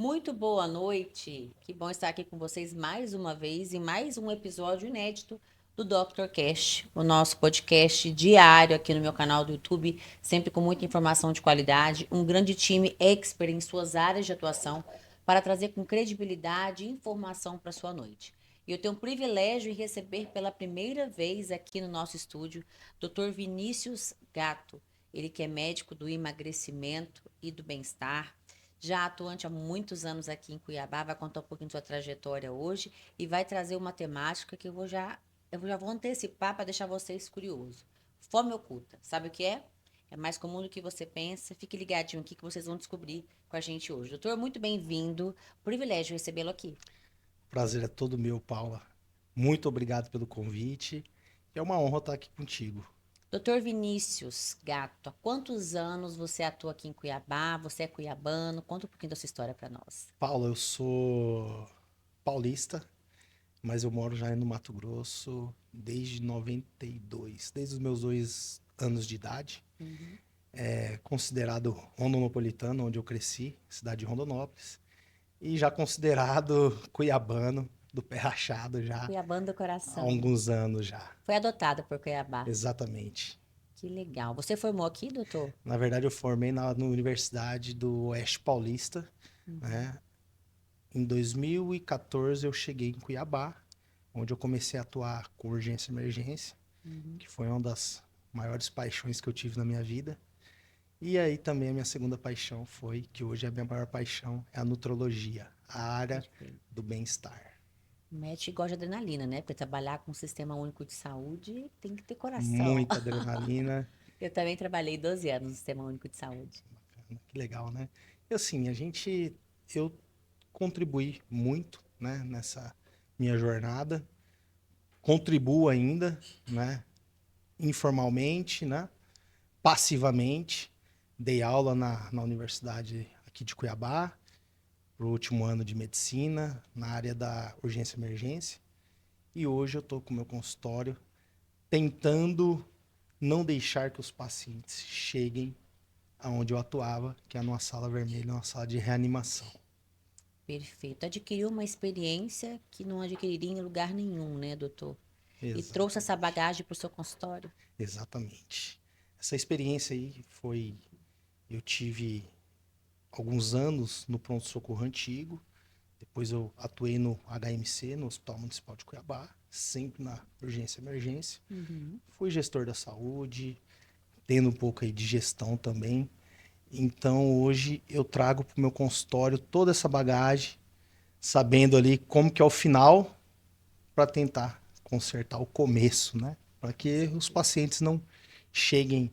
Muito boa noite. Que bom estar aqui com vocês mais uma vez em mais um episódio inédito do Dr. Cash, o nosso podcast diário aqui no meu canal do YouTube, sempre com muita informação de qualidade, um grande time expert em suas áreas de atuação para trazer com credibilidade e informação para sua noite. E eu tenho o privilégio de receber pela primeira vez aqui no nosso estúdio Dr. Vinícius Gato, ele que é médico do emagrecimento e do bem-estar, já atuante há muitos anos aqui em Cuiabá, vai contar um pouquinho de sua trajetória hoje e vai trazer uma temática que eu já vou antecipar para deixar vocês curiosos. Fome oculta, sabe o que é? É mais comum do que você pensa. Fique ligadinho aqui que vocês vão descobrir com a gente hoje. Doutor, muito bem-vindo. Privilégio recebê-lo aqui. Prazer é todo meu, Paula. Muito obrigado pelo convite. É uma honra estar aqui contigo. Doutor Vinícius Gato, há quantos anos você atua aqui em Cuiabá? Você é cuiabano? Conta um pouquinho da sua história para nós. Paula, eu sou paulista, mas eu moro já no Mato Grosso desde 92, desde os meus 2 anos de idade. Uhum. É considerado rondonopolitano, onde eu cresci, cidade de Rondonópolis. E já considerado cuiabano, do pé rachado já Cuiabano do há coração. alguns anos já. Foi adotado por Cuiabá. Exatamente. Que legal. Você formou aqui, doutor? Na verdade, eu formei na Universidade do Oeste Paulista, Uhum. né? Em 2014 eu cheguei em Cuiabá, onde eu comecei a atuar com urgência e emergência, Uhum. que foi uma das maiores paixões que eu tive na minha vida. E aí também a minha segunda paixão foi, que hoje é a minha maior paixão, é a nutrologia, a área Perfeito. do bem-estar. O médico gosta de adrenalina, né? Porque trabalhar com o Sistema Único de Saúde tem que ter coração. Muita adrenalina, Eu também trabalhei 12 anos no Sistema Único de Saúde. que legal, né? E assim, eu contribuí muito, né, nessa minha jornada, contribuo ainda, né, informalmente, né, passivamente. Dei aula na universidade aqui de Cuiabá, para o último ano de medicina, na área da urgência e emergência. E hoje eu estou com o meu consultório tentando não deixar que os pacientes cheguem aonde eu atuava, que é numa sala vermelha, numa sala de reanimação. Perfeito. Adquiriu uma experiência que não adquiriria em lugar nenhum, né, doutor? E trouxe essa Exatamente. bagagem para o seu consultório? Exatamente. Essa experiência aí foi. Eu tive alguns anos no pronto-socorro antigo, depois eu atuei no HMC, no Hospital Municipal de Cuiabá, sempre na urgência e emergência. Uhum. Fui gestor da saúde, tendo um pouco aí de gestão também. Então hoje eu trago para o meu consultório toda essa bagagem, sabendo ali como que é o final, para tentar consertar o começo, né? Para que os pacientes não cheguem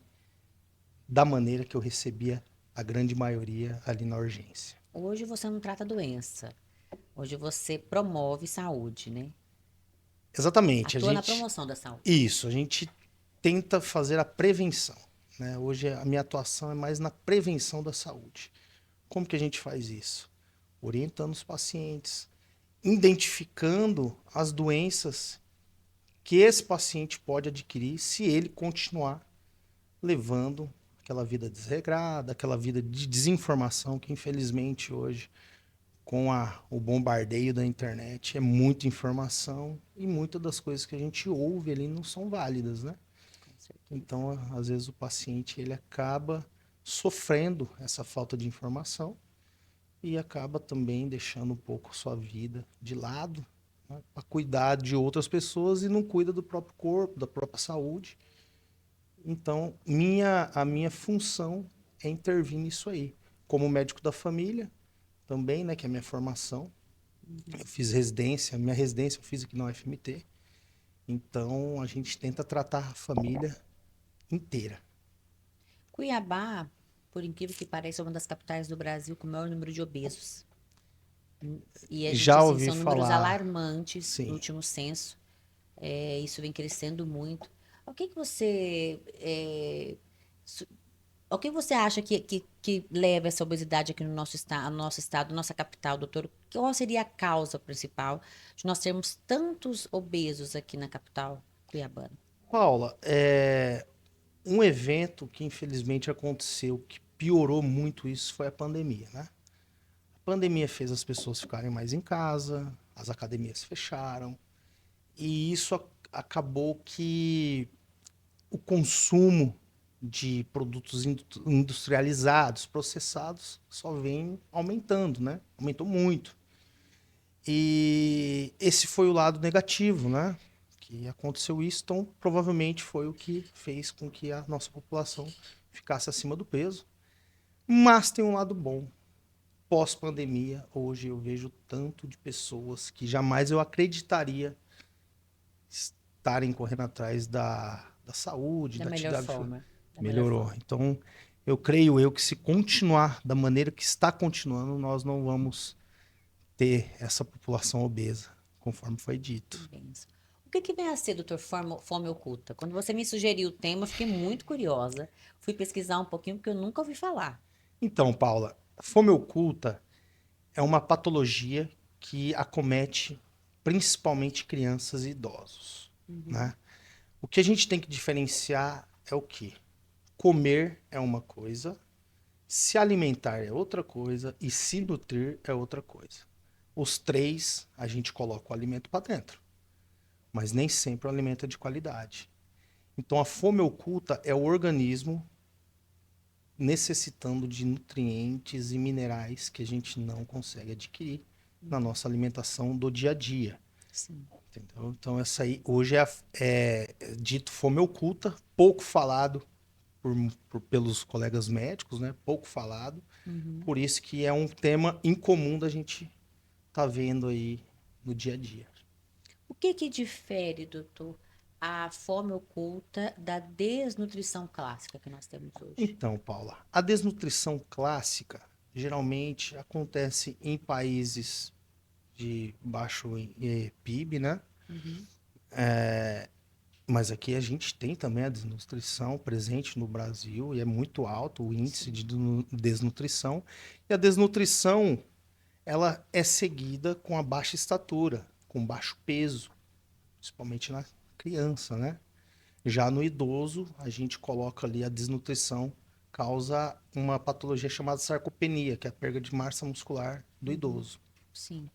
da maneira que eu recebia a grande maioria ali na urgência. Hoje você não trata doença. Hoje você promove saúde, né? Exatamente, Atua na promoção da saúde. a gente tenta fazer a prevenção, né? Hoje a minha atuação é mais na prevenção da saúde. Como que a gente faz isso? Orientando os pacientes, identificando as doenças que esse paciente pode adquirir se ele continuar levando aquela vida desregrada, aquela vida de desinformação que infelizmente hoje com o bombardeio da internet é muita informação e muitas das coisas que a gente ouve ali não são válidas, né? Com certeza. Então, às vezes o paciente ele acaba sofrendo essa falta de informação e acaba também deixando um pouco sua vida de lado, né, para cuidar de outras pessoas e não cuida do próprio corpo, da própria saúde. Então, a minha função é intervir nisso aí. Como médico da família, também, né, que é a minha formação. Eu Uhum. fiz residência, minha residência eu fiz aqui na UFMT. Então, a gente tenta tratar a família inteira. Cuiabá, por incrível que pareça, é uma das capitais do Brasil com o maior número de obesos. E a gente, Já assim, ouvi são números falar, alarmantes no sim. último censo. Isso vem crescendo muito. O que que você, su- o que você acha que leva essa obesidade aqui no nosso estado, nossa capital, doutor? Qual seria a causa principal de nós termos tantos obesos aqui na capital cuiabana? Paula, um evento que infelizmente aconteceu, que piorou muito isso, foi a pandemia, né? A Pandemia fez as pessoas ficarem mais em casa, as academias fecharam, e isso acabou que o consumo de produtos industrializados, processados, só vem aumentando, né? Aumentou muito. E esse foi o lado negativo, né? Que aconteceu isso, então provavelmente foi o que fez com que a nossa população ficasse acima do peso. Mas tem um lado bom. Pós-pandemia, hoje eu vejo tanto de pessoas que jamais eu acreditaria estarem correndo atrás da saúde, Da da melhor atividade. forma. Da melhor Melhorou. forma. Então, eu creio que se continuar da maneira que está continuando, nós não vamos ter essa população obesa, conforme foi dito. Benção. O que vem a ser, doutor, fome oculta? Quando você me sugeriu o tema, eu fiquei muito curiosa. Fui pesquisar um pouquinho, porque eu nunca ouvi falar. Então, Paula, fome oculta é uma patologia que acomete principalmente crianças e idosos, né? O que a gente tem que diferenciar é o quê? Comer é uma coisa, se alimentar é outra coisa e se nutrir é outra coisa. Os três, a gente coloca o alimento para dentro, mas nem sempre o alimento é de qualidade. Então, a fome oculta é o organismo necessitando de nutrientes e minerais que a gente não consegue adquirir na nossa alimentação do dia a dia. Sim. Entendeu? Então, essa aí hoje é dito fome oculta, pouco falado pelos colegas médicos, né? Pouco falado. Por isso que é um tema incomum da gente tá vendo aí no dia a dia. O que difere, doutor, a fome oculta da desnutrição clássica que nós temos hoje? Então, Paula, a desnutrição clássica geralmente acontece em países de baixo PIB, né? Mas aqui a gente tem também a desnutrição presente no Brasil e é muito alto o índice de desnutrição. E a desnutrição, ela é seguida com a baixa estatura, com baixo peso, principalmente na criança, né? Já no idoso, a gente coloca ali a desnutrição causa uma patologia chamada sarcopenia, que é a perda de massa muscular do idoso. Sim.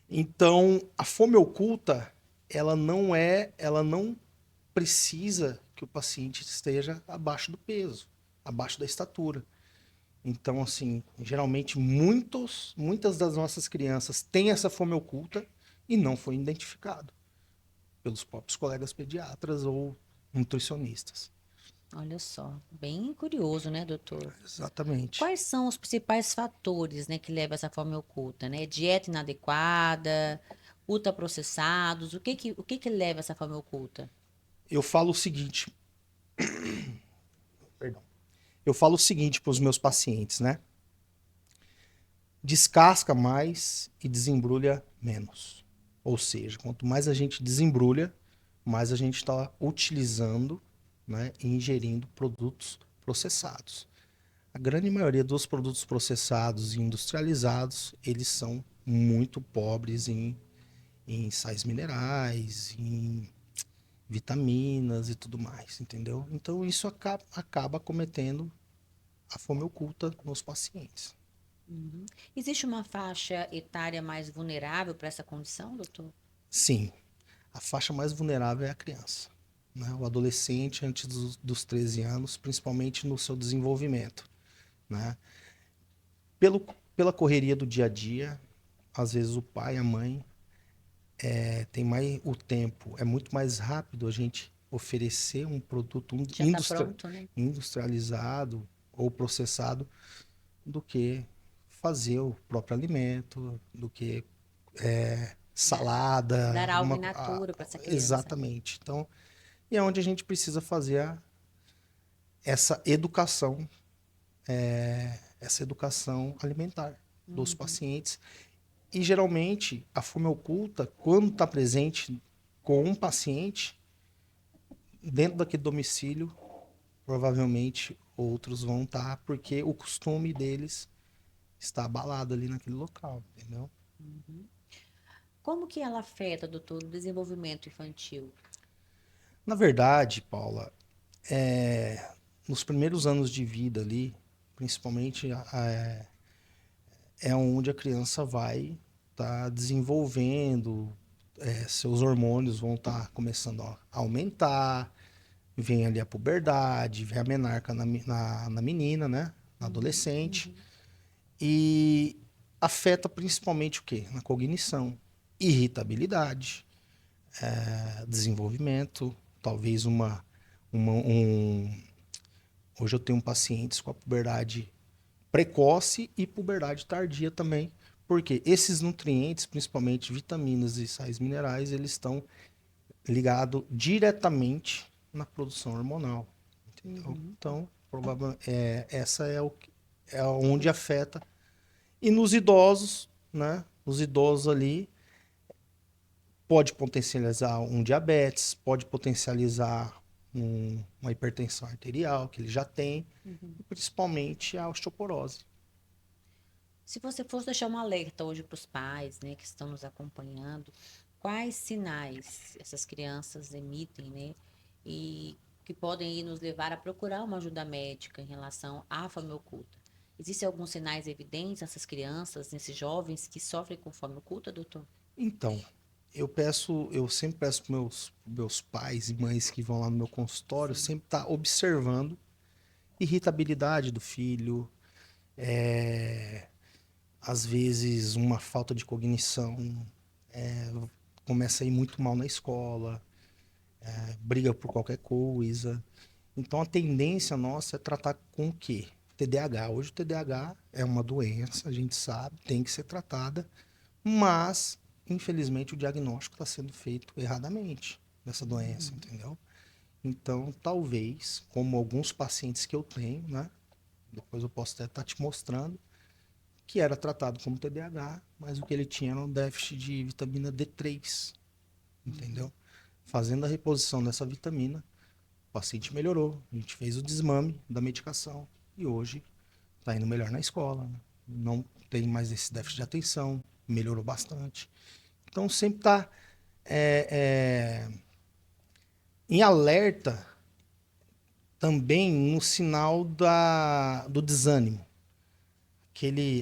Então, a fome oculta, ela não precisa que o paciente esteja abaixo do peso, abaixo da estatura. Então, assim, geralmente muitas das nossas crianças têm essa fome oculta e não foi identificado pelos próprios colegas pediatras ou nutricionistas. Olha só, bem curioso, né, doutor? Exatamente. Quais são os principais fatores, né, que levam a essa fome oculta, né? Dieta inadequada, ultraprocessados, o que leva a essa fome oculta? Eu falo o seguinte, perdão. Eu falo o seguinte para os meus pacientes, né? Descasca mais e desembrulha menos. Ou seja, quanto mais a gente desembrulha, mais a gente está utilizando, né, e ingerindo produtos processados. A grande maioria dos produtos processados e industrializados, eles são muito pobres em sais minerais, em vitaminas e tudo mais, entendeu? Então isso acaba cometendo a fome oculta nos pacientes. Existe uma faixa etária mais vulnerável para essa condição, doutor? Sim, a faixa mais vulnerável é a criança, né? O adolescente antes dos 13 anos, principalmente no seu desenvolvimento, né? Pelo, pela correria do dia a dia, às vezes o pai, a mãe, tem mais o tempo, é muito mais rápido a gente oferecer um produto Já está pronto, né? industrializado ou processado do que fazer o próprio alimento, do que salada, Dar algo in natura para essa criança. exatamente. Então, e é onde a gente precisa fazer essa educação, essa educação alimentar dos pacientes. E geralmente a fome oculta, quando está presente com um paciente, dentro daquele domicílio, provavelmente outros vão estar, porque o costume deles está abalado ali naquele local, entendeu? Como que ela afeta, doutor, o desenvolvimento infantil? Na verdade, Paula, nos primeiros anos de vida ali, principalmente é onde a criança vai estar desenvolvendo, seus hormônios vão estar começando a aumentar, vem ali a puberdade, vem a menarca na menina, né? Na adolescente. E afeta principalmente o quê? Na cognição, irritabilidade, desenvolvimento, talvez hoje eu tenho pacientes com a puberdade precoce e puberdade tardia também, porque esses nutrientes, principalmente vitaminas e sais minerais, eles estão ligados diretamente na produção hormonal, entendeu? Então, provavelmente, essa é onde afeta. E nos idosos, né? Os idosos ali pode potencializar um diabetes, pode potencializar uma hipertensão arterial que ele já tem, e principalmente a osteoporose. Se você fosse deixar um alerta hoje para os pais, né, que estão nos acompanhando, quais sinais essas crianças emitem, né, e que podem ir nos levar a procurar uma ajuda médica em relação à fome oculta? Existem alguns sinais evidentes nessas crianças, nesses jovens que sofrem com fome oculta, doutor? Então, eu sempre peço para meus pais e mães que vão lá no meu consultório, sempre estar observando irritabilidade do filho, às vezes uma falta de cognição, começa a ir muito mal na escola, briga por qualquer coisa. Então a tendência nossa é tratar com o quê? TDAH. Hoje o TDAH é uma doença, a gente sabe, tem que ser tratada, mas infelizmente o diagnóstico está sendo feito erradamente dessa doença, entendeu? Então talvez, como alguns pacientes que eu tenho, né? Depois eu posso até estar te mostrando, que era tratado como TDAH, mas o que ele tinha era um déficit de vitamina D3, entendeu? Fazendo a reposição dessa vitamina, o paciente melhorou. A gente fez o desmame da medicação e hoje está indo melhor na escola, né? Não tem mais esse déficit de atenção, melhorou bastante. Então sempre está em alerta também no sinal do desânimo.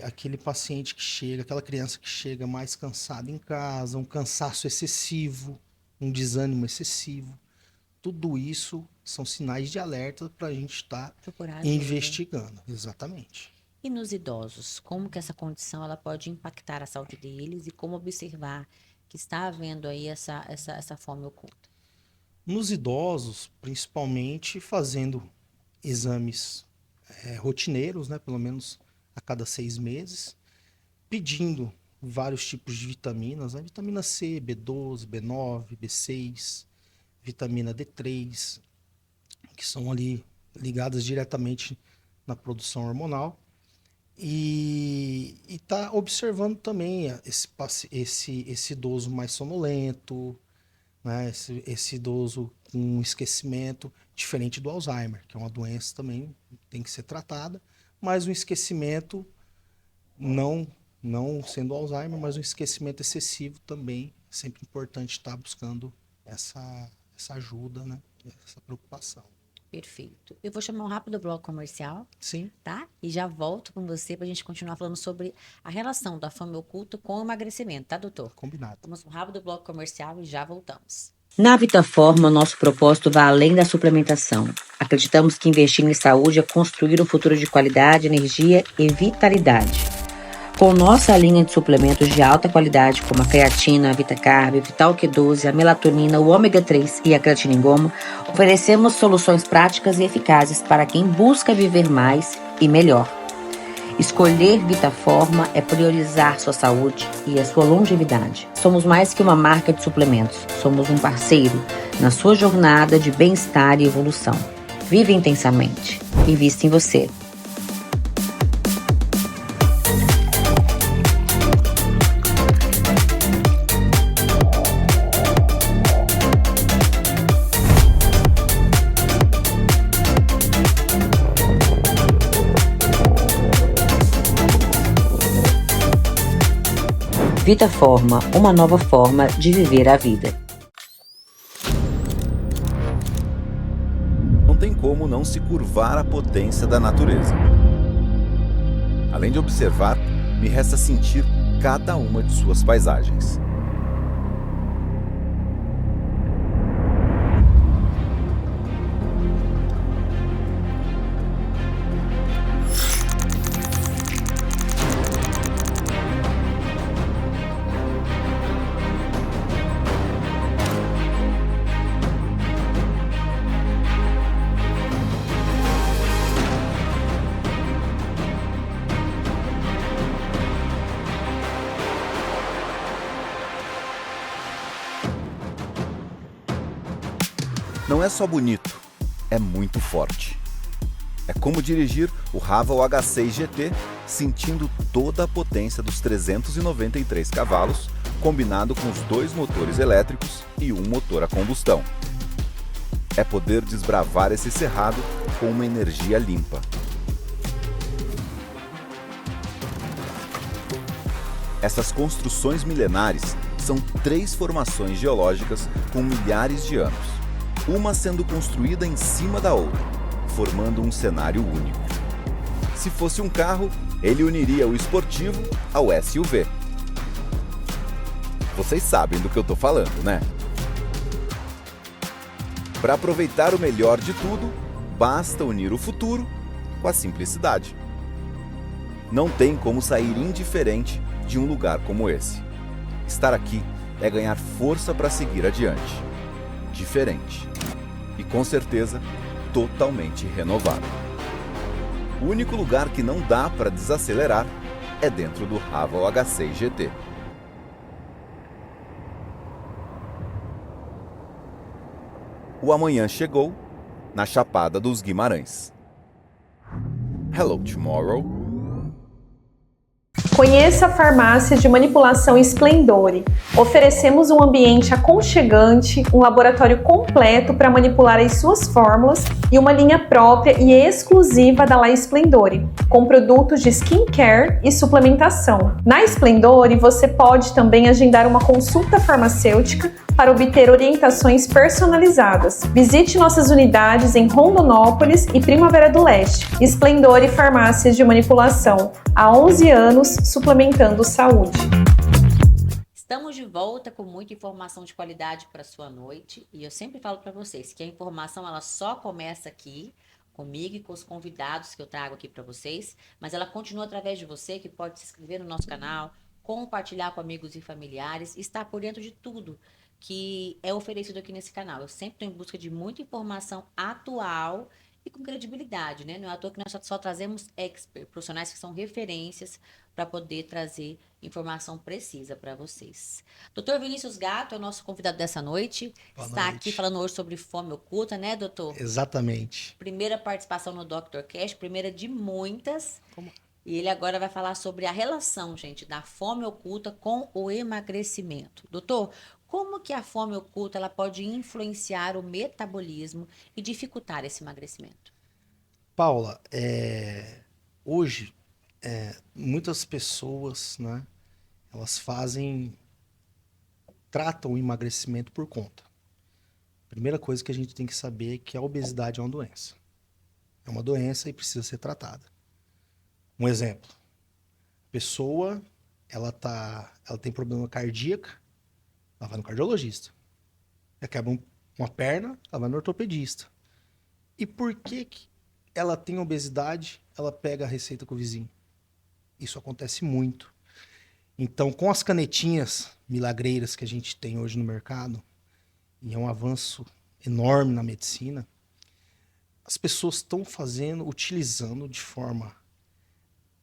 Aquele paciente que chega, aquela criança que chega mais cansada em casa, um cansaço excessivo, um desânimo excessivo. Tudo isso são sinais de alerta para a gente estar investigando. Exatamente. E nos idosos, como que essa condição ela pode impactar a saúde deles e como observar que está havendo aí essa fome oculta? Nos idosos, principalmente fazendo exames rotineiros, né, pelo menos a cada 6 meses, pedindo vários tipos de vitaminas, né, vitamina C, B12, B9, B6, vitamina D3, que são ali ligadas diretamente na produção hormonal. E tá observando também esse idoso mais sonolento, né? Esse idoso com esquecimento, diferente do Alzheimer, que é uma doença também tem que ser tratada, mas um esquecimento, não sendo Alzheimer, mas um esquecimento excessivo também, é sempre importante estar buscando essa ajuda, né? Essa preocupação. Perfeito. Eu vou chamar um rápido bloco comercial. Sim. Tá? E já volto com você para a gente continuar falando sobre a relação da fome oculta com o emagrecimento, tá, doutor? Combinado. Vamos um rápido bloco comercial e já voltamos. Na Vitaforma, nosso propósito vai além da suplementação. Acreditamos que investir em saúde é construir um futuro de qualidade, energia e vitalidade. Com nossa linha de suplementos de alta qualidade, como a creatina, a VitaCarb, a Vital Q12, a melatonina, o ômega 3 e a creatina em goma, oferecemos soluções práticas e eficazes para quem busca viver mais e melhor. Escolher Vitaforma é priorizar sua saúde e a sua longevidade. Somos mais que uma marca de suplementos, somos um parceiro na sua jornada de bem-estar e evolução. Vive intensamente. Invista em você. Vitaforma, uma nova forma de viver a vida. Não tem como não se curvar à potência da natureza. Além de observar, me resta sentir cada uma de suas paisagens. Não é só bonito, é muito forte. É como dirigir o Haval H6 GT sentindo toda a potência dos 393 cavalos, combinado com os 2 motores elétricos e um motor a combustão. É poder desbravar esse cerrado com uma energia limpa. Essas construções milenares são 3 formações geológicas com milhares de anos, uma sendo construída em cima da outra, formando um cenário único. Se fosse um carro, ele uniria o esportivo ao SUV. Vocês sabem do que eu tô falando, né? Para aproveitar o melhor de tudo, basta unir o futuro com a simplicidade. Não tem como sair indiferente de um lugar como esse. Estar aqui é ganhar força para seguir adiante. Diferente. E com certeza, totalmente renovado. O único lugar que não dá para desacelerar é dentro do Haval H6 GT. O amanhã chegou na Chapada dos Guimarães. Hello, tomorrow. Conheça a farmácia de manipulação Splendore. Oferecemos um ambiente aconchegante, um laboratório completo para manipular as suas fórmulas e uma linha própria e exclusiva da La Splendore, com produtos de skincare e suplementação. Na Splendore, você pode também agendar uma consulta farmacêutica para obter orientações personalizadas. Visite nossas unidades em Rondonópolis e Primavera do Leste. Splendore Farmácias de Manipulação. Há 11 anos, suplementando saúde. Estamos de volta com muita informação de qualidade para sua noite. E eu sempre falo para vocês que a informação ela só começa aqui, comigo e com os convidados que eu trago aqui para vocês. Mas ela continua através de você, que pode se inscrever no nosso canal, compartilhar com amigos e familiares, estar por dentro de tudo que é oferecido aqui nesse canal. Eu sempre estou em busca de muita informação atual e com credibilidade, né? Não é à toa que nós só trazemos profissionais que são referências para poder trazer informação precisa para vocês. Doutor Vinícius Gatto é o nosso convidado dessa noite. Boa Está noite. aqui falando hoje sobre fome oculta, né, doutor? Exatamente. Primeira participação no Dr. Cash, primeira de muitas. E ele agora vai falar sobre a relação, gente, da fome oculta com o emagrecimento. Doutor, como que a fome oculta ela pode influenciar o metabolismo e dificultar esse emagrecimento? Paula, hoje, muitas pessoas, né, elas tratam o emagrecimento por conta. Primeira coisa que a gente tem que saber é que a obesidade é uma doença. É uma doença e precisa ser tratada. Um exemplo, a pessoa, ela tem problema cardíaco, ela vai no cardiologista. Ela quebra uma perna, ela vai no ortopedista. E por que ela tem obesidade, ela pega a receita com o vizinho? Isso acontece muito. Então, com as canetinhas milagreiras que a gente tem hoje no mercado, e é um avanço enorme na medicina, as pessoas estão utilizando de forma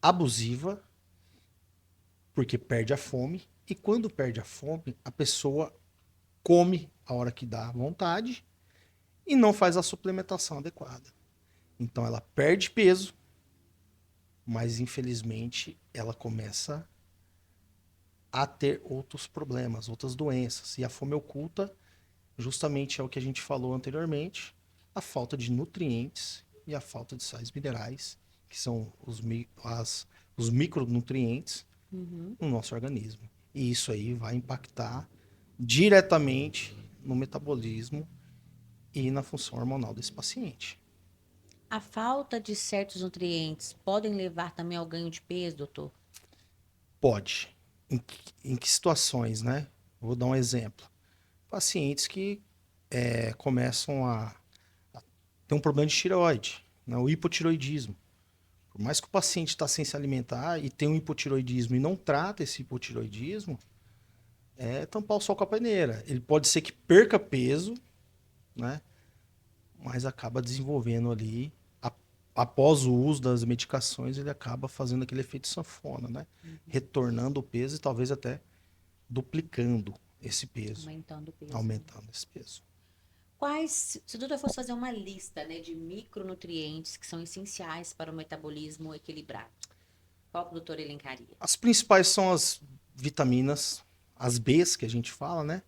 abusiva, porque perde a fome, e quando perde a fome, a pessoa come a hora que dá vontade e não faz a suplementação adequada. Então ela perde peso, mas infelizmente ela começa a ter outros problemas, outras doenças. E a fome oculta justamente é o que a gente falou anteriormente, a falta de nutrientes e a falta de sais minerais, que são os micronutrientes no nosso organismo. E isso aí vai impactar diretamente no metabolismo e na função hormonal desse paciente. A falta de certos nutrientes podem levar também ao ganho de peso, doutor? Pode. Em que situações, né? Vou dar um exemplo. Pacientes que começam a ter um problema de tireoide, né? O hipotireoidismo. Por mais que o paciente está sem se alimentar e tem um hipotireoidismo e não trata esse hipotireoidismo, é tampar o sol com a peneira. Ele pode ser que perca peso, né? Mas acaba desenvolvendo ali, após o uso das medicações, ele acaba fazendo aquele efeito sanfona, né? Retornando o peso e talvez até duplicando esse peso, Aumentando o peso. aumentando esse peso. Se o doutor fosse fazer uma lista, né, de micronutrientes que são essenciais para o metabolismo equilibrado, qual que o doutor elencaria? As principais são as vitaminas, as Bs que a gente fala, né?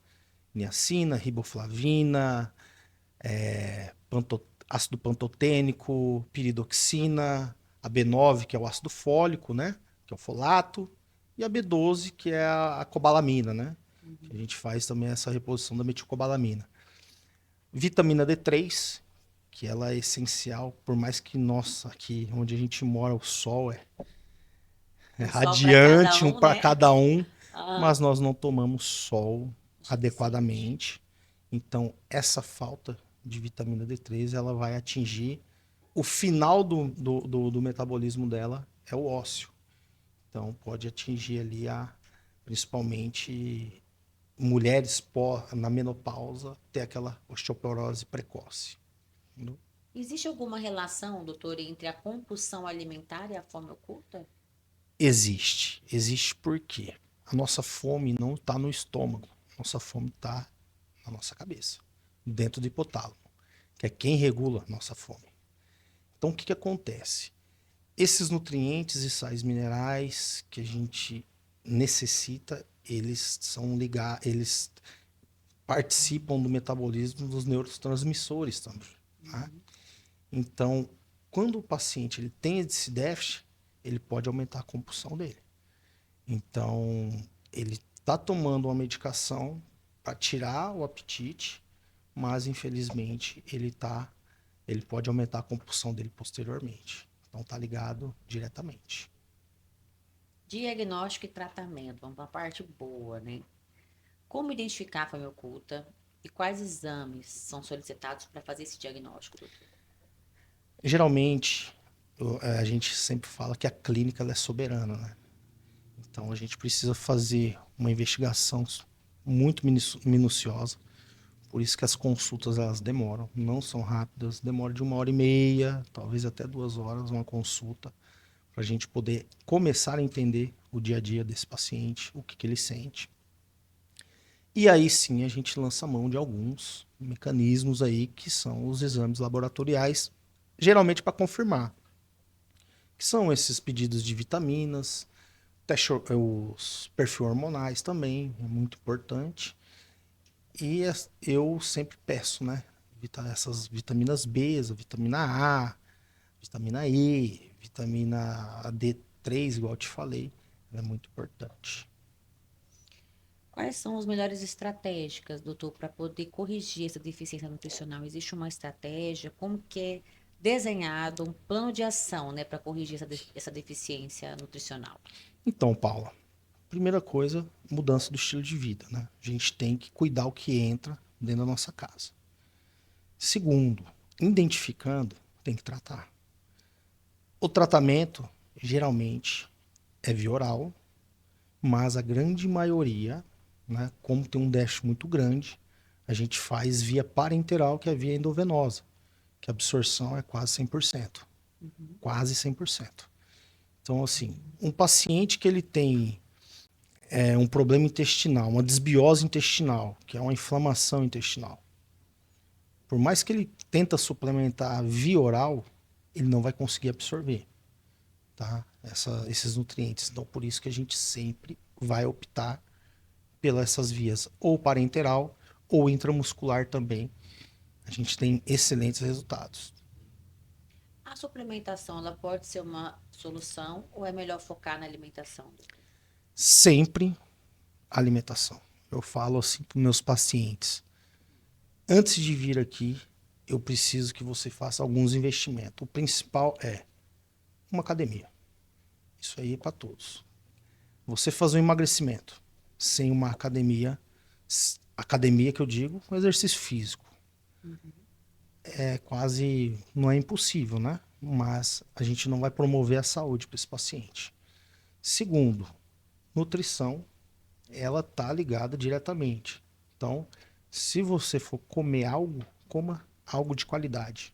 Niacina, riboflavina, ácido pantotênico, piridoxina, a B9, que é o ácido fólico, né? Que é o folato, e a B12, que é a cobalamina, né? Que a gente faz também essa reposição da metilcobalamina. Vitamina D3, que ela é essencial, por mais que, nossa, aqui onde a gente mora, o sol é radiante, um para né? cada um, Ah, mas nós não tomamos sol adequadamente. Então, essa falta de vitamina D3, ela vai atingir o final do metabolismo dela, é o ósseo. Então, pode atingir ali principalmente mulheres na menopausa, ter aquela osteoporose precoce. Entendeu? existe alguma relação, doutor, entre a compulsão alimentar e a fome oculta? Existe. Existe porque a nossa fome não está no estômago. Nossa fome está na nossa cabeça, dentro do hipotálamo, que é quem regula a nossa fome. Então, o que acontece? Esses nutrientes e sais minerais que a gente necessita, eles eles participam do metabolismo dos neurotransmissores também. Tá? Então, quando o paciente ele tem esse déficit, ele pode aumentar a compulsão dele. Então, ele está tomando uma medicação para tirar o apetite, mas infelizmente ele pode aumentar a compulsão dele posteriormente. Então, está ligado diretamente. Diagnóstico e tratamento, vamos para a parte boa, né? Como identificar a fome oculta e quais exames são solicitados para fazer esse diagnóstico, doutor? Geralmente, a gente sempre fala que a clínica ela é soberana, né? Então, a gente precisa fazer uma investigação muito minuciosa. Por isso que as consultas elas demoram, não são rápidas, demora de 1h30, talvez até 2 horas uma consulta, para a gente poder começar a entender o dia a dia desse paciente, o que ele sente. E aí sim a gente lança mão de alguns mecanismos aí que são os exames laboratoriais, geralmente para confirmar, que são esses pedidos de vitaminas, os perfil hormonais também, é muito importante. E eu sempre peço, né? Essas vitaminas B, a vitamina A, vitamina E, vitamina D3, igual eu te falei, é muito importante. Quais são as melhores estratégicas, doutor, para poder corrigir essa deficiência nutricional? Existe uma estratégia? Como que é desenhado um plano de ação, né, para corrigir essa deficiência nutricional? Então, Paula, primeira coisa, mudança do estilo de vida, né? A gente tem que cuidar o que entra dentro da nossa casa. Segundo, identificando, tem que tratar. O tratamento, geralmente, é via oral, mas a grande maioria, né, como tem um déficit muito grande, a gente faz via parenteral, que é via endovenosa, que a absorção é quase 100%. Quase 100%. Então, assim, um paciente que ele tem um problema intestinal, uma desbiose intestinal, que é uma inflamação intestinal, por mais que ele tenta suplementar via oral, ele não vai conseguir absorver, tá? Esses nutrientes. Então, por isso que a gente sempre vai optar pelas essas vias, ou parenteral, ou intramuscular também. A gente tem excelentes resultados. A suplementação, ela pode ser uma solução ou é melhor focar na alimentação? Sempre alimentação. Eu falo assim para meus pacientes: antes de vir aqui, eu preciso que você faça alguns investimentos. O principal é uma academia. Isso aí é para todos. você fazer um emagrecimento sem uma academia que eu digo, um exercício físico, não é impossível, né? Mas a gente não vai promover a saúde para esse paciente. Segundo, nutrição, ela tá ligada diretamente. Então, se você for comer algo, coma algo de qualidade.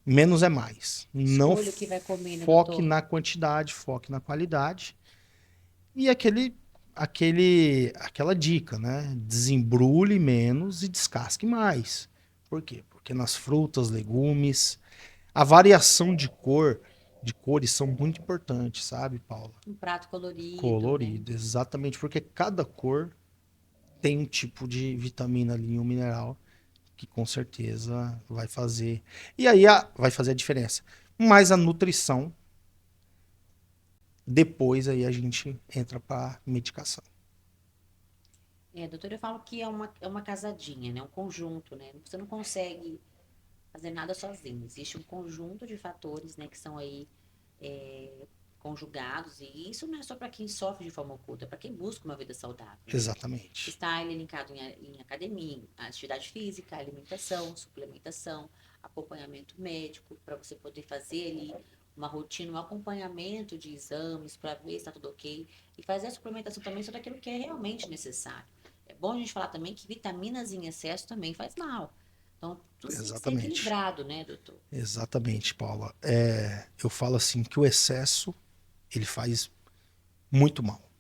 Menos é mais. Não Escolha o que vai comer, né, foque doutor? na quantidade, foque na qualidade. E aquela dica, né? Desembrulhe menos e descasque mais. Por quê? Porque nas frutas, legumes, a variação de cores são muito importantes, sabe, Paula? Um prato colorido, Colorido, né? exatamente, porque cada cor tem um tipo de vitamina ali, um mineral que com certeza vai fazer. E aí vai fazer a diferença. Mas a nutrição, depois aí a gente entra para medicação. Doutor, eu falo que é uma casadinha, né? Um conjunto, né? Você não consegue fazer nada sozinho. Existe um conjunto de fatores, né, que são aí conjugados, e isso não é só para quem sofre de forma oculta, é para quem busca uma vida saudável, né? Exatamente. Está ele linkado em academia, atividade física, alimentação, suplementação, acompanhamento médico, para você poder fazer ali uma rotina, um acompanhamento de exames para ver se está tudo ok, e fazer a suplementação também só daquilo que é realmente necessário. É bom a gente falar também que vitaminas em excesso também faz mal. Então, tudo tem que ser Exatamente. equilibrado, né, doutor? Exatamente, Paula. Eu falo assim que o excesso, ele faz muito mal.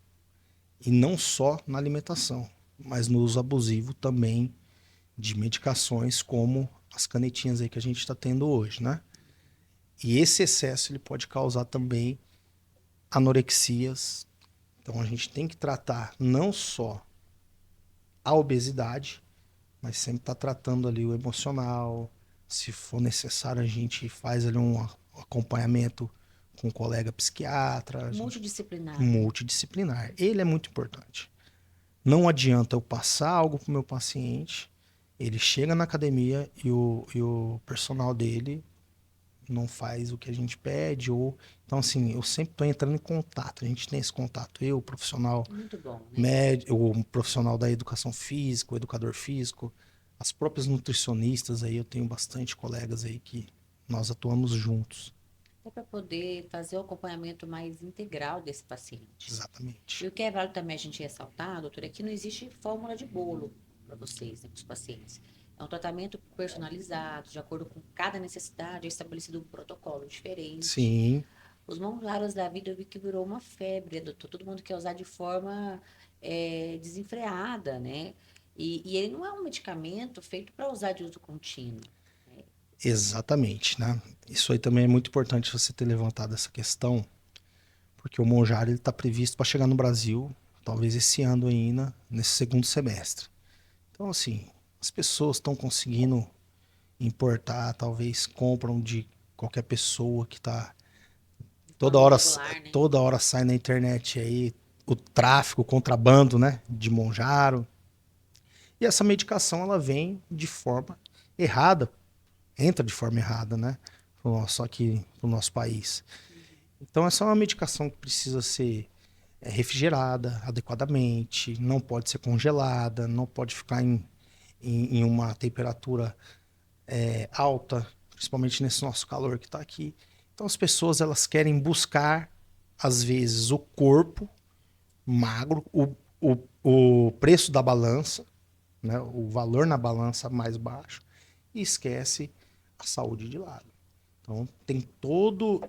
E não só na alimentação, mas no uso abusivo também de medicações como as canetinhas aí que a gente está tendo hoje, né? E esse excesso ele pode causar também anorexias. Então a gente tem que tratar não só a obesidade, mas sempre tá tratando ali o emocional. Se for necessário, a gente faz ali um acompanhamento com um colega psiquiatra. Multidisciplinar, né? Multidisciplinar. Ele é muito importante. Não adianta eu passar algo pro meu paciente, ele chega na academia e o personal dele não faz o que a gente pede, ou então assim, eu sempre estou entrando em contato, a gente tem esse contato, eu, o profissional Muito bom, né? médico, o profissional da educação física, o educador físico, as próprias nutricionistas aí, eu tenho bastante colegas aí que nós atuamos juntos. Até para poder fazer o acompanhamento mais integral desse paciente. Exatamente. E o que é válido também a gente ressaltar, doutora, é que não existe fórmula de bolo para vocês, né, para os pacientes. É um tratamento personalizado, de acordo com cada necessidade, é estabelecido um protocolo diferente. Sim. Os monjaras da vida eu vi que virou uma febre, doutor. Todo mundo quer usar de forma desenfreada, né? E ele não é um medicamento feito para usar de uso contínuo. Exatamente, né? Isso aí também é muito importante você ter levantado essa questão, porque o Monjaro ele está previsto para chegar no Brasil, talvez esse ano ainda, nesse segundo semestre. Então, assim, as pessoas estão conseguindo importar, talvez compram de qualquer pessoa que está toda Regular, né? toda hora sai na internet aí o tráfico, o contrabando, né, de Monjaro. E essa medicação ela vem de forma errada, entra de forma errada, né, só aqui no nosso país. Então essa é uma medicação que precisa ser refrigerada adequadamente, não pode ser congelada, não pode ficar em uma temperatura alta, principalmente nesse nosso calor que está aqui. Então as pessoas elas querem buscar, às vezes, o corpo magro, o preço da balança, né, o valor na balança mais baixo, e esquece a saúde de lado. Então tem todo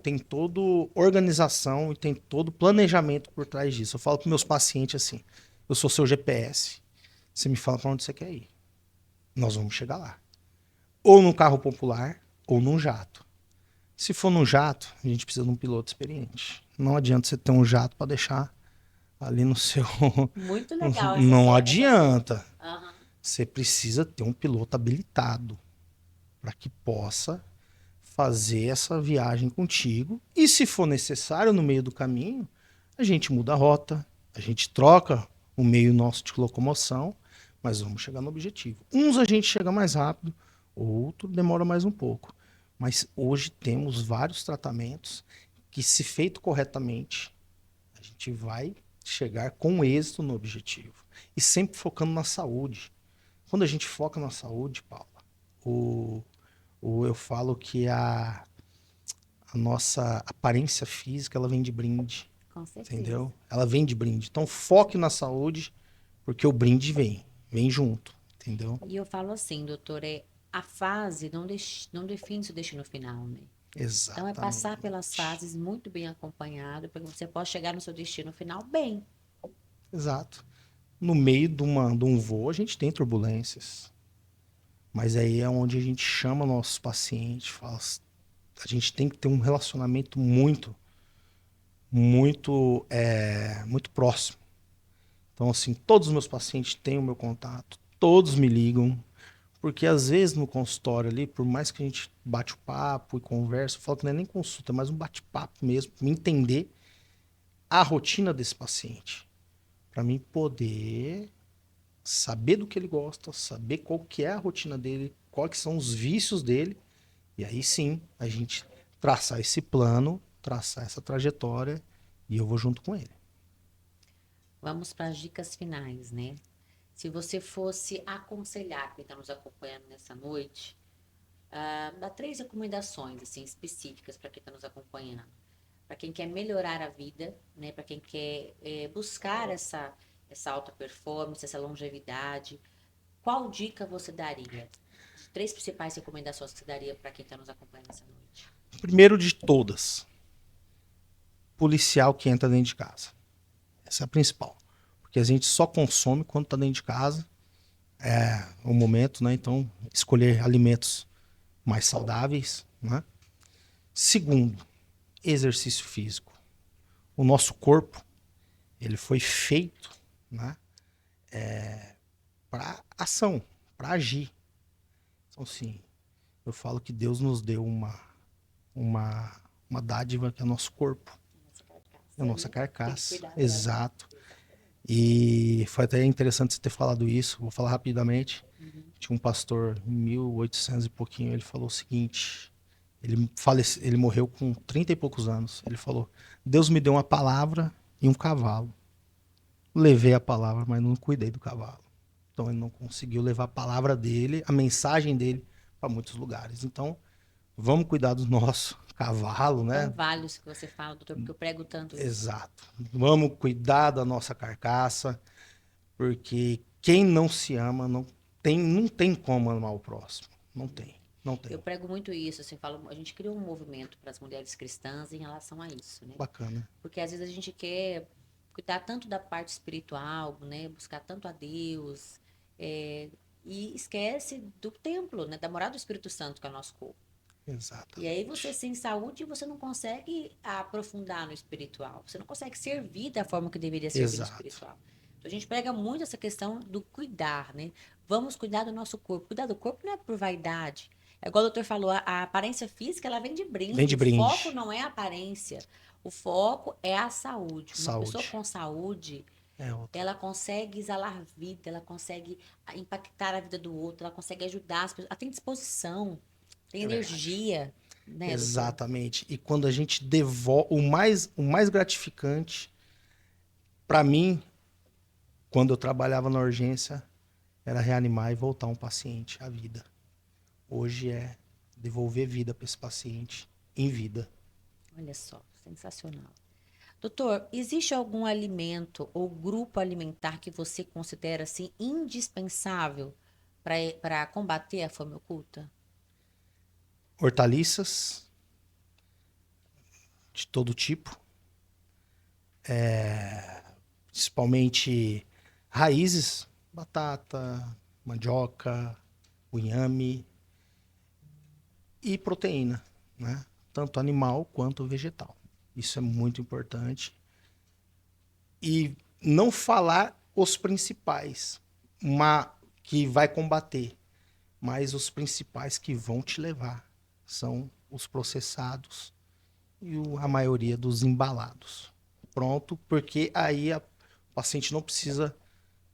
organização e tem todo planejamento por trás disso. Eu falo para meus pacientes assim, eu sou seu GPS, você me fala para onde você quer ir. Nós vamos chegar lá. Ou num carro popular, ou num jato. Se for num jato, a gente precisa de um piloto experiente. Não adianta você ter um jato para deixar ali no seu... Muito legal. Não adianta. Uhum. Você precisa ter um piloto habilitado para que possa fazer essa viagem contigo. E se for necessário, no meio do caminho, a gente muda a rota, a gente troca o meio nosso de locomoção, mas vamos chegar no objetivo. Uns a gente chega mais rápido, outro demora mais um pouco. Mas hoje temos vários tratamentos que, se feito corretamente, a gente vai chegar com êxito no objetivo. E sempre focando na saúde. Quando a gente foca na saúde, Paula, eu falo que a nossa aparência física, ela vem de brinde. Com certeza. Entendeu? Ela vem de brinde. Então, foque na saúde, porque o brinde vem junto. Entendeu? E eu falo assim, doutor, a fase não define seu destino final, né? Então, Exatamente. é passar pelas fases muito bem acompanhado, para que você possa chegar no seu destino final bem. Exato. No meio de um voo, a gente tem turbulências. Mas aí é onde a gente chama nossos pacientes, fala, a gente tem que ter um relacionamento muito próximo. Então, assim, todos os meus pacientes têm o meu contato, todos me ligam, porque às vezes no consultório ali, por mais que a gente bate o papo e conversa, eu falo que não é nem consulta, é mais um bate-papo mesmo, me entender a rotina desse paciente, para mim poder saber do que ele gosta, saber qual que é a rotina dele, quais são os vícios dele, e aí sim, a gente traçar esse plano, traçar essa trajetória, e eu vou junto com ele. Vamos para as dicas finais, né? Se você fosse aconselhar quem está nos acompanhando nessa noite, dá 3 recomendações assim, específicas para quem está nos acompanhando. Para quem quer melhorar a vida, né? Para quem quer buscar essa alta performance, essa longevidade, qual dica você daria? 3 principais recomendações que você daria para quem está nos acompanhando nessa noite. Primeiro de todas, policial que entra dentro de casa. Essa é a principal. Porque a gente só consome quando está dentro de casa. É o momento, né? Então, escolher alimentos mais saudáveis, né? Segundo, exercício físico. O nosso corpo, ele foi feito, né? Para ação, para agir. Então, sim, eu falo que Deus nos deu uma dádiva que é o nosso corpo. É a nossa carcaça. Exato. E foi até interessante você ter falado isso. Vou falar rapidamente. Tinha um pastor em 1800 e pouquinho. Ele falou o seguinte: ele morreu com 30 e poucos anos. Ele falou: Deus me deu uma palavra e um cavalo. Levei a palavra, mas não cuidei do cavalo. Então ele não conseguiu levar a palavra dele, a mensagem dele, para muitos lugares. Então, vamos cuidar do nosso cavalo, né? São vários que você fala, doutor, porque eu prego tanto isso. Exato. Vamos cuidar da nossa carcaça, porque quem não se ama não tem como amar o próximo. Não tem. Eu prego muito isso, assim, a gente criou um movimento para as mulheres cristãs em relação a isso, né? Bacana. Porque às vezes a gente quer cuidar tanto da parte espiritual, né? Buscar tanto a Deus, e esquece do templo, né? Da morada do Espírito Santo, que é o nosso corpo. Exato. E aí você sem saúde, você não consegue aprofundar no espiritual. Você não consegue servir da forma que deveria servir no espiritual. Então a gente prega muito essa questão do cuidar, né? Vamos cuidar do nosso corpo. Cuidar do corpo não é por vaidade. É igual o doutor falou, a aparência física, ela vem de brinde. Vem de brinde. O foco não é a aparência. O foco é a saúde. Uma pessoa com saúde, ela consegue exalar vida, ela consegue impactar a vida do outro, ela consegue ajudar as pessoas. Ela tem disposição. Tem energia, né? Exatamente. Doutor? E quando a gente devolve, o mais gratificante, para mim, quando eu trabalhava na urgência, era reanimar e voltar um paciente à vida. Hoje é devolver vida para esse paciente em vida. Olha só, sensacional. Doutor, existe algum alimento ou grupo alimentar que você considera assim indispensável para combater a fome oculta? Hortaliças de todo tipo, principalmente raízes, batata, mandioca, o inhame, e proteína, né? Tanto animal quanto vegetal. Isso é muito importante. E não falar os principais, que vai combater, mas os principais que vão te levar são os processados e a maioria dos embalados. Pronto, porque aí o paciente não precisa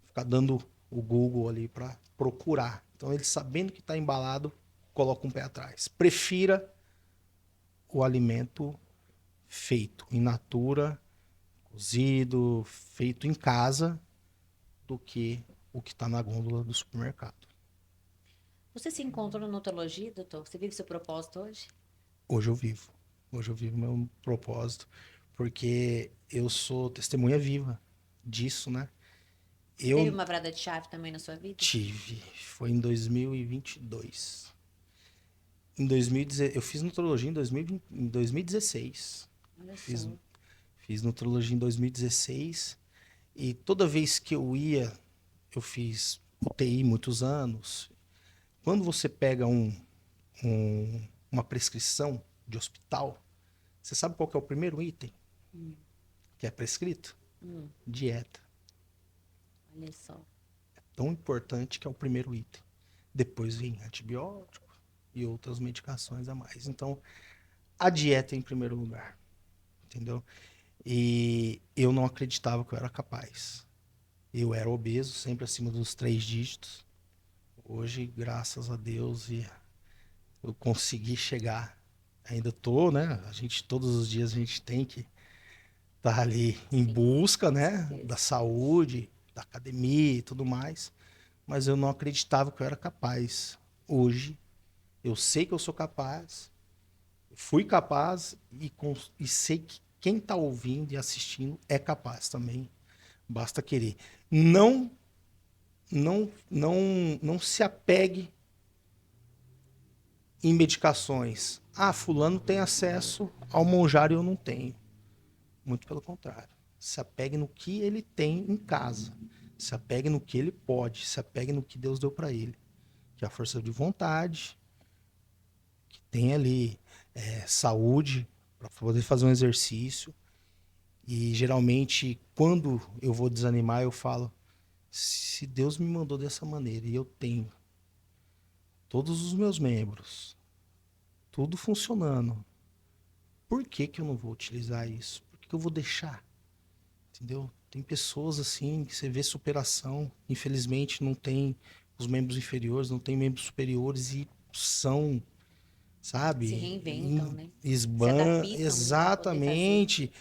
ficar dando o Google ali para procurar. Então, ele sabendo que está embalado, coloca um pé atrás. Prefira o alimento feito in natura, cozido, feito em casa, do que o que está na gôndola do supermercado. Você se encontrou na nutologia, doutor? Você vive seu propósito hoje? Hoje eu vivo. Hoje eu vivo meu propósito, porque eu sou testemunha viva disso, né? Teve Eu uma virada de chave também na sua vida? tive. Foi em 2022. Em 2016, eu fiz nutrologia em 2016. Olha Fiz, só. fiz nutrologia em 2016 e toda vez que eu ia, eu fiz UTI muitos anos. Quando você pega uma prescrição de hospital, você sabe qual que é o primeiro item que é prescrito? Dieta. Olha só. Tão importante que é o primeiro item. Depois vem antibiótico e outras medicações a mais. Então, a dieta é em primeiro lugar, entendeu? E eu não acreditava que eu era capaz. Eu era obeso, sempre acima dos 3 dígitos. Hoje, graças a Deus, eu consegui chegar. Ainda tô, né? Todos os dias a gente tem que estar ali em busca, né? Da saúde, da academia e tudo mais. Mas eu não acreditava que eu era capaz. Hoje, eu sei que eu sou capaz, fui capaz e sei que quem está ouvindo e assistindo é capaz também. Basta querer. Não se apegue em medicações. Ah, fulano tem acesso ao monjário e eu não tenho. Muito pelo contrário. Se apegue no que ele tem em casa. Se apegue no que ele pode. Se apegue no que Deus deu para ele. Que é a força de vontade, que tem ali saúde para poder fazer um exercício. E geralmente, quando eu vou desanimar, eu falo: se Deus me mandou dessa maneira e eu tenho todos os meus membros, tudo funcionando, por que que eu não vou utilizar isso? Por que que eu vou deixar? Entendeu? Tem pessoas assim que você vê superação, infelizmente não tem os membros inferiores, não tem membros superiores e são, sabe? Se reinventam, né? Se Esban, adaptam para poder fazer. exatamente.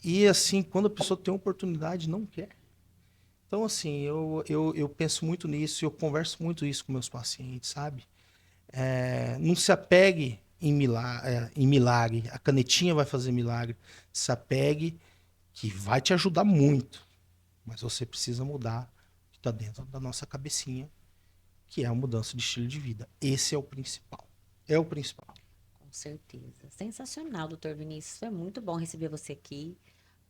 E assim, quando a pessoa tem oportunidade, não quer. Então, assim, eu penso muito nisso e eu converso muito isso com meus pacientes, sabe? Não se apegue em milagre. A canetinha vai fazer milagre. Se apegue que vai te ajudar muito. Mas você precisa mudar o que está dentro da nossa cabecinha, que é a mudança de estilo de vida. Esse é o principal. É o principal. Com certeza. Sensacional, doutor Vinícius. Foi muito bom receber você aqui.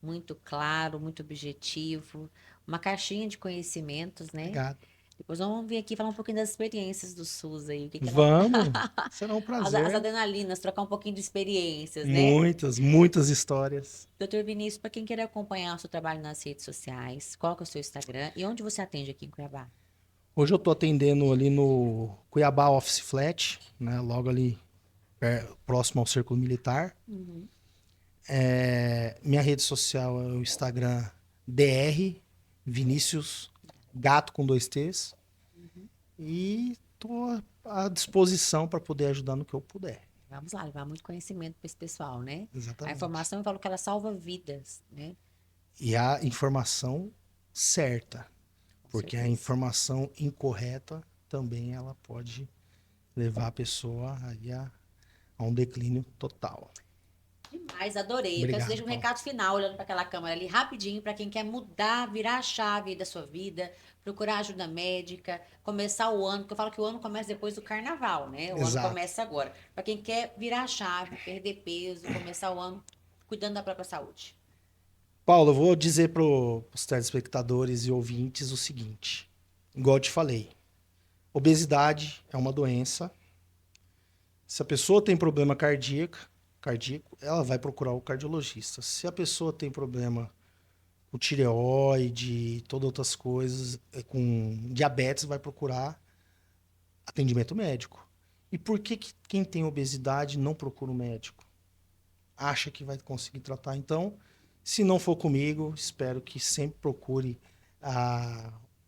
Muito claro, muito objetivo. Uma caixinha de conhecimentos, né? Obrigado. Depois vamos vir aqui falar um pouquinho das experiências do SUS aí. Vamos. Será um As prazer. adrenalinas, trocar um pouquinho de experiências, né? Muitas histórias. Doutor Vinícius, para quem quer acompanhar o seu trabalho nas redes sociais, qual que é o seu Instagram e onde você atende aqui em Cuiabá? Hoje eu estou atendendo ali no Cuiabá Office Flat, né? Logo ali próximo ao Círculo Militar. Minha rede social é o Instagram DR Vinícius Gato com 2 T's. E estou à disposição para poder ajudar no que eu puder. Vamos lá, levar muito conhecimento para esse pessoal, né? Exatamente. A informação, eu falo que ela salva vidas, né? E a informação certa. Com Porque a certeza. informação incorreta também ela pode levar a pessoa aí a um declínio total. Demais, adorei. Eu quero Obrigado, que seja um Paulo. recado final, olhando para aquela câmera ali rapidinho, para quem quer mudar, virar a chave da sua vida, procurar ajuda médica, começar o ano, porque eu falo que o ano começa depois do carnaval, né? O ano Exato. começa agora. Para quem quer virar a chave, perder peso, começar o ano cuidando da própria saúde. Paulo, eu vou dizer para os telespectadores e ouvintes o seguinte. Igual eu te falei, obesidade é uma doença. Se a pessoa tem problema cardíaco, ela vai procurar o cardiologista. Se a pessoa tem problema com tireoide, todas outras coisas, com diabetes, vai procurar atendimento médico. E por que quem tem obesidade não procura um médico? Acha que vai conseguir tratar. Então, se não for comigo, espero que sempre procure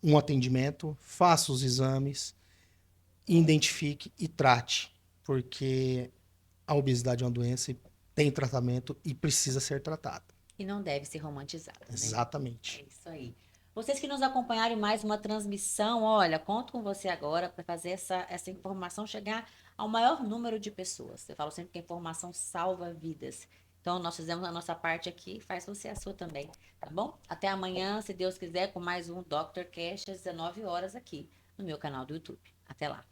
um atendimento, faça os exames, identifique e trate, porque a obesidade é uma doença e tem tratamento e precisa ser tratada. E não deve ser romantizado, né? Exatamente. É isso aí. Vocês que nos acompanharam em mais uma transmissão, olha, conto com você agora para fazer essa informação chegar ao maior número de pessoas. Eu falo sempre que a informação salva vidas. Então, nós fizemos a nossa parte aqui, faz você a sua também, tá bom? Até amanhã, se Deus quiser, com mais um Dr. Cash às 19 horas aqui no meu canal do YouTube. Até lá.